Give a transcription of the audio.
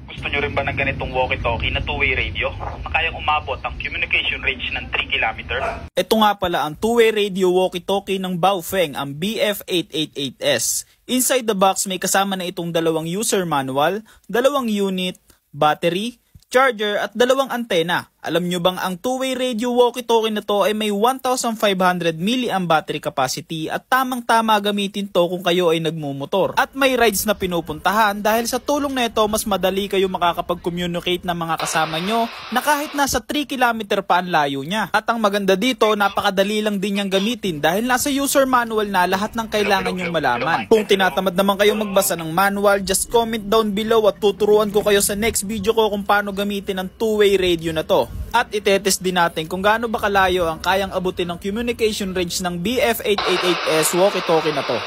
Gusto nyo rin ba ng ganitong walkie-talkie na two-way radio na kayang umabot ang communication range ng 3 km? Ito nga pala ang two-way radio walkie-talkie ng Baofeng, ang BF888S. Inside the box may kasama na itong dalawang user manual, dalawang unit, battery, charger at dalawang antena. Alam nyo bang ang two-way radio walkie-talkie na to ay may 1,500 mAh battery capacity at tamang-tama gamitin to kung kayo ay nagmumotor. At may rides na pinupuntahan dahil sa tulong na ito mas madali kayo makakapag-communicate ng mga kasama nyo na kahit nasa 3 km pa ang layo niya. At ang maganda dito, napakadali lang din niyang gamitin dahil nasa user manual na lahat ng kailangan nyong malaman. Kung tinatamad naman kayo magbasa ng manual, just comment down below at tuturuan ko kayo sa next video ko kung paano gamitin ang two-way radio na to. At itetest din natin kung gaano ba kalayo ang kayang abutin ng communication range ng BF888S walkie-talkie na to.